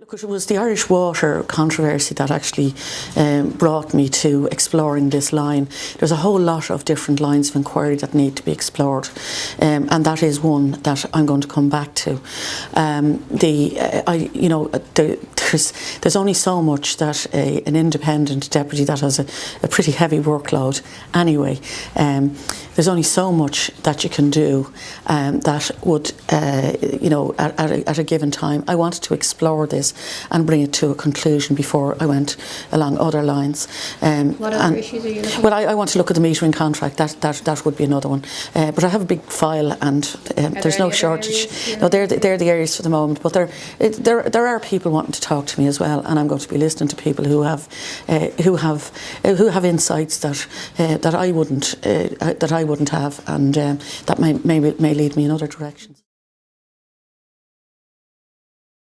Because it was the Irish water controversy that actually brought me to exploring this line. There's a whole lot of different lines of inquiry that need to be explored, and that is one that I'm going to come back to. There's only so much that an independent deputy that has a pretty heavy workload anyway. There's only so much that you can do that would, at a given time. I wanted to explore this and bring it to a conclusion before I went along other lines. What other issues are you looking at? Well, I want to look at the metering contract. That would be another one. But I have a big file, and there's no shortage. No, they're the areas for the moment. But there are people wanting to talk to me as well, and I'm going to be listening to people who have insights that I wouldn't have, and that may lead me in other directions.